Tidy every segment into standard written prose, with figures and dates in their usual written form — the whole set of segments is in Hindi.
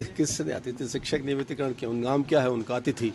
किसने अतिथि शिक्षक नियमितीकरण क्यों? नाम क्या है उनका? अतिथि।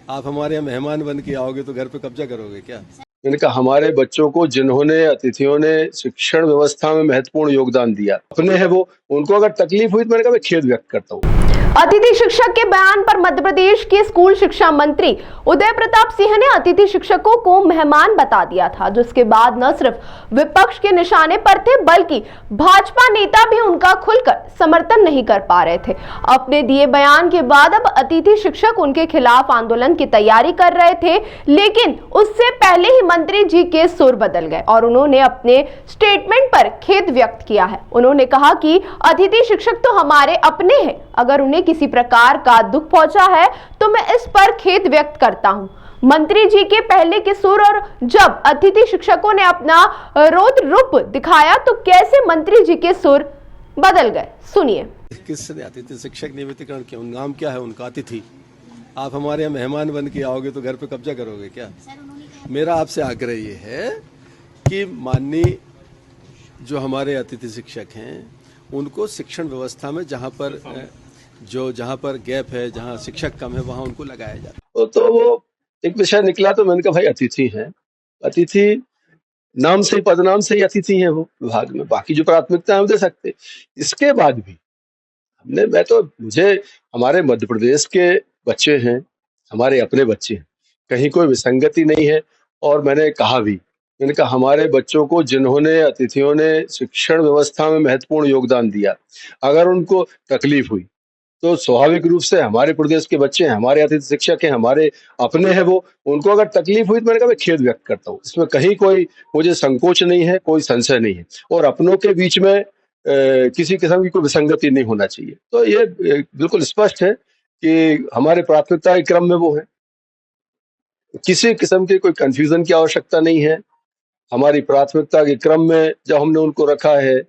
आप हमारे यहाँ मेहमान बन के आओगे तो घर पे कब्जा करोगे क्या? मैंने कहा हमारे बच्चों को जिन्होंने अतिथियों ने शिक्षण व्यवस्था में महत्वपूर्ण योगदान दिया अपने है वो, उनको अगर तकलीफ हुई तो मैंने कहा मैं खेद व्यक्त करता हूँ। अतिथि शिक्षक के बयान पर मध्य प्रदेश के स्कूल शिक्षा मंत्री उदय प्रताप सिंह ने अतिथि शिक्षकों को मेहमान बता दिया था, जिसके बाद न सिर्फ विपक्ष के निशाने पर थे बल्कि भाजपा नेता भी उनका खुलकर समर्थन नहीं कर पा रहे थे। अपने दिए बयान के बाद अब अतिथि शिक्षक उनके खिलाफ आंदोलन की तैयारी कर रहे थे, लेकिन उससे पहले ही मंत्री जी के सुर बदल गए और उन्होंने अपने स्टेटमेंट पर खेद व्यक्त किया है। उन्होंने कहा कि अतिथि शिक्षक तो हमारे अपने हैं, अगर उन्हें किसी प्रकार का दुख पहुंचा है तो मैं इस पर खेद व्यक्त करता हूं। मंत्री जी के पहले के सुर और जब अतिथि शिक्षकों ने अपना रौद्र रूप दिखाया तो कैसे मंत्री जी के सुर बदल गए, सुनिए। किसने अतिथि शिक्षक नियमितीकरण क्यों? नाम क्या है उनका? अतिथि। आप हमारे यहाँ मेहमान बन के आओगे तो घर पे कब्जा करोगे क्या? मेरा आपसे आग्रह ये है कि माननीय जो हमारे अतिथि शिक्षक हैं उनको शिक्षण व्यवस्था में जहाँ पर गैप है, जहाँ शिक्षक कम है, वहाँ उनको लगाया जाए। तो वो एक विषय निकला तो मैंने कहा भाई अतिथि हैं, अतिथि नाम से पदनाम से ही अतिथि हैं वो विभाग में, बाकी जो प्राथमिकता है हम दे सकते। इसके बाद भी मुझे हमारे मध्य प्रदेश के बच्चे हैं, हमारे अपने बच्चे हैं, कहीं कोई विसंगति नहीं है। और मैंने कहा हमारे बच्चों को जिन्होंने अतिथियों ने शिक्षण व्यवस्था में महत्वपूर्ण योगदान दिया, अगर उनको तकलीफ हुई तो स्वाभाविक रूप से हमारे प्रदेश के बच्चे हैं, हमारे अतिथि शिक्षक हैं, हमारे अपने हैं वो, उनको अगर तकलीफ हुई तो मैंने कहा मैं खेद व्यक्त करता हूँ। इसमें कहीं कोई मुझे संकोच नहीं है, कोई संशय नहीं है और अपनों के बीच में किसी किस्म की कोई विसंगति नहीं होना चाहिए। तो ये बिल्कुल स्पष्ट है कि हमारे प्राथमिकता के क्रम में वो है, किसी किस्म की कोई कंफ्यूजन की आवश्यकता नहीं है। हमारी प्राथमिकता के क्रम में जब हमने उनको रखा है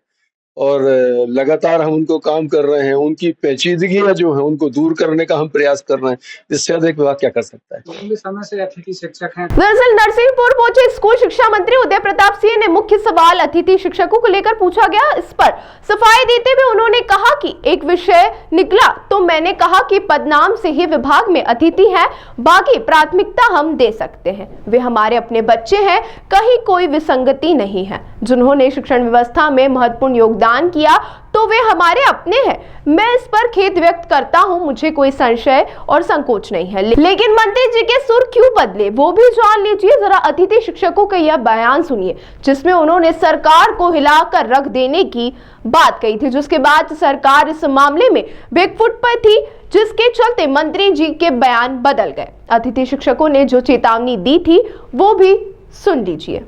और लगातार हम उनको काम कर रहे हैं, उनकी पेचीदगियां जो है उनको दूर करने का हम प्रयास कर रहे हैं, इससे अधिक विभाग क्या कर सकता है? समय से अतिथि शिक्षक हैं। दरअसल नरसिंहपुर पहुंचे स्कूल शिक्षा मंत्री उदय प्रताप सिंह ने मुख्य सवाल अतिथि शिक्षकों को लेकर पूछा गया। इस पर सफाई देते हुए उन्होंने कहा कि एक विषय निकला तो मैंने कहा कि पदनाम से ही विभाग में अतिथि है, बाकी प्राथमिकता हम दे सकते हैं। वे हमारे अपने बच्चे हैं, कहीं कोई विसंगति नहीं है। जिन्होंने शिक्षण व्यवस्था में महत्वपूर्ण योगदान किया तो वे हमारे अपने हैं। मैं इस पर खेद व्यक्त करता हूं, मुझे कोई संशय और संकोच नहीं है। लेकिन मंत्री जी के सुर क्यों बदले वो भी जान लीजिए। जरा अतिथि शिक्षकों का यह बयान सुनिए जिसमें उन्होंने सरकार को हिलाकर रख देने की बात कही थी, जिसके बाद सरकार इस मामले में बैकफुट पर थी, जिसके चलते मंत्री जी के बयान बदल गए। अतिथि शिक्षकों ने जो चेतावनी दी थी वो भी सुन लीजिए।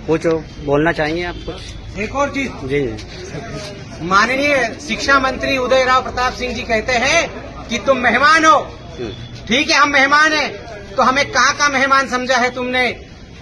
कुछ बोलना चाहिए आप कुछ? एक और चीज जी, माननीय शिक्षा मंत्री उदय राव प्रताप सिंह जी कहते हैं कि तुम मेहमान हो। ठीक है, हम मेहमान हैं, तो हमें कहाँ का मेहमान समझा है तुमने?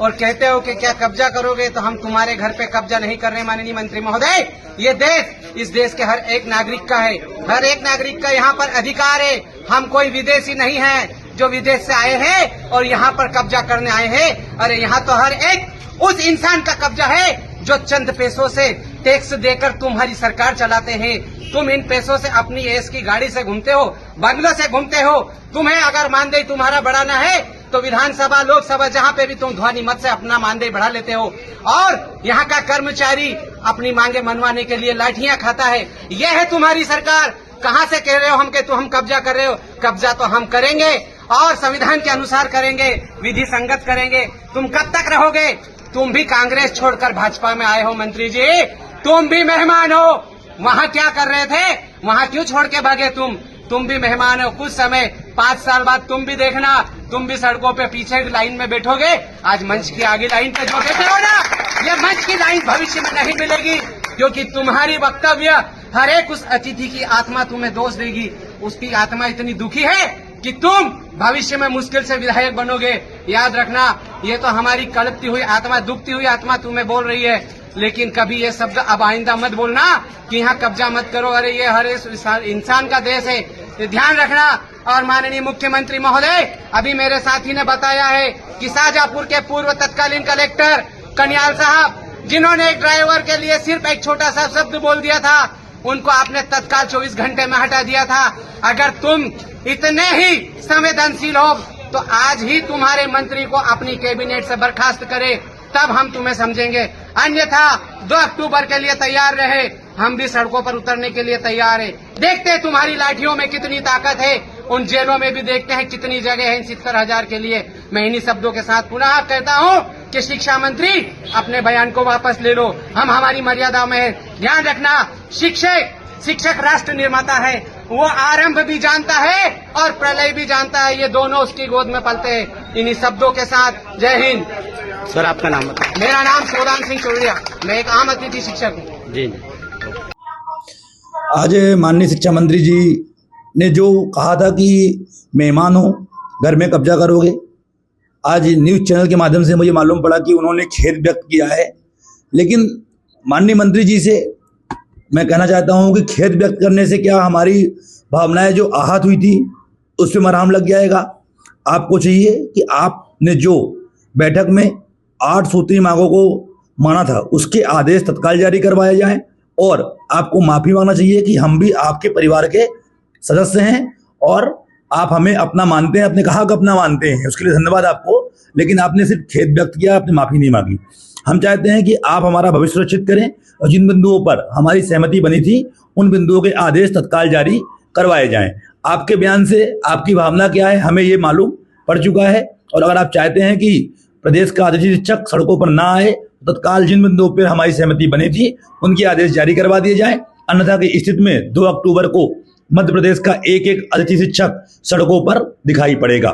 और कहते हो कि क्या कब्जा करोगे, तो हम तुम्हारे घर पे कब्जा नहीं कर रहे। माननीय मंत्री महोदय, ये देश इस देश के हर एक नागरिक का है, हर एक नागरिक का यहाँ पर अधिकार है। हम कोई विदेशी नहीं है जो विदेश से आए हैं और यहाँ पर कब्जा करने आए हैं। अरे यहाँ तो हर एक उस इंसान का कब्जा है जो चंद पैसों से टैक्स देकर तुम्हारी सरकार चलाते हैं। तुम इन पैसों से अपनी एस की गाड़ी से घूमते हो, बंगलों से घूमते हो। तुम्हें अगर मानदेय तुम्हारा बढ़ाना है तो विधानसभा लोकसभा जहाँ पे भी तुम ध्वनि मत से अपना मानदेय बढ़ा लेते हो और यहाँ का कर्मचारी अपनी मांगे मनवाने के लिए लाठियां खाता है। यह है तुम्हारी सरकार। कहाँ से कह रहे हो हम कि हम कब्जा कर रहे हो? कब्जा तो हम करेंगे और संविधान के अनुसार करेंगे, विधि संगत करेंगे। तुम कब तक रहोगे? तुम भी कांग्रेस छोड़कर भाजपा में आए हो मंत्री जी, तुम भी मेहमान हो। वहाँ क्या कर रहे थे? वहाँ क्यों छोड़ के भागे तुम भी मेहमान हो। कुछ समय 5 साल बाद तुम भी देखना, तुम भी सड़कों पे पीछे लाइन में बैठोगे। आज मंच की आगे लाइन पे जो बैठे हो ना, ये मंच की लाइन भविष्य में नहीं मिलेगी, क्योंकि तुम्हारी वक्तव्य हर एक उस अतिथि की आत्मा तुम्हें दोष देगी। उसकी आत्मा इतनी दुखी है कि तुम भविष्य में मुश्किल से विधायक बनोगे। याद रखना, ये तो हमारी कड़कती हुई आत्मा, दुखती हुई आत्मा तुम्हें बोल रही है। लेकिन कभी ये शब्द अब आइंदा मत बोलना कि यहाँ कब्जा मत करो। अरे ये हर इंसान का देश है, ये ध्यान रखना। और माननीय मुख्यमंत्री महोदय, अभी मेरे साथी ने बताया है कि शाहजहांपुर के पूर्व तत्कालीन कलेक्टर कन्याल साहब, जिन्होंने एक ड्राइवर के लिए सिर्फ एक छोटा सा शब्द बोल दिया था, उनको आपने तत्काल 24 घंटे में हटा दिया था। अगर तुम इतने ही संवेदनशील हो तो आज ही तुम्हारे मंत्री को अपनी कैबिनेट से बर्खास्त करे, तब हम तुम्हें समझेंगे। अन्यथा 2 अक्टूबर के लिए तैयार रहे, हम भी सड़कों पर उतरने के लिए तैयार है। देखते हैं तुम्हारी लाठियों में कितनी ताकत है, उन जेलों में भी देखते हैं कितनी जगह है इन 70,000 के लिए। मैं इन्हीं शब्दों के साथ पुनः कहता हूं कि शिक्षा मंत्री अपने बयान को वापस ले लो, हम हमारी मर्यादा में। ध्यान रखना, शिक्षक राष्ट्र निर्माता है, वो आरंभ भी जानता है और प्रलय भी जानता है, ये दोनों उसकी गोद में पलते हैं। इन्हीं शब्दों के साथ जय हिंद। सर आपका नाम बताएं। मेरा नाम सोदान सिंह चौड़िया, मैं एक आम अतिथि शिक्षक हूँ। जी आज माननीय शिक्षा मंत्री जी ने जो कहा था कि मेहमान हो घर में कब्जा करोगे, आज न्यूज़ चैनल के माध्यम से मुझे मालूम पड़ा कि उन्होंने खेद व्यक्त किया है। लेकिन माननीय मंत्री जी से मैं कहना चाहता हूं कि खेद व्यक्त करने से क्या हमारी भावनाएं जो आहत हुई थी उस पर मरहम लग जाएगा। आपको चाहिए कि आपने जो बैठक में 8 सूत्री मांगों को माना था उसके आदेश तत्काल जारी करवाए जाएं और आपको माफ़ी मांगना चाहिए कि हम भी आपके परिवार के सदस्य हैं और आप हमें अपना मानते हैं, अपने कहा कि अपना मानते हैं, उसके लिए धन्यवाद आपको। लेकिन आपने सिर्फ खेद व्यक्त किया, आपने माफ़ी नहीं मांगी। हम चाहते हैं कि आप हमारा भविष्य सुरक्षित करें और जिन बिंदुओं पर हमारी सहमति बनी थी उन बिंदुओं के आदेश तत्काल जारी करवाए जाएं। आपके बयान से आपकी भावना क्या है हमें ये मालूम पड़ चुका है और अगर आप चाहते हैं कि प्रदेश का अतिथि शिक्षक सड़कों पर ना आए तो तत्काल जिन बिंदुओं पर हमारी सहमति बनी थी उनके आदेश जारी करवा दिए जाएं। अन्यथा की स्थिति में 2 अक्टूबर को मध्य प्रदेश का एक एक अतिथि शिक्षक सड़कों पर दिखाई पड़ेगा।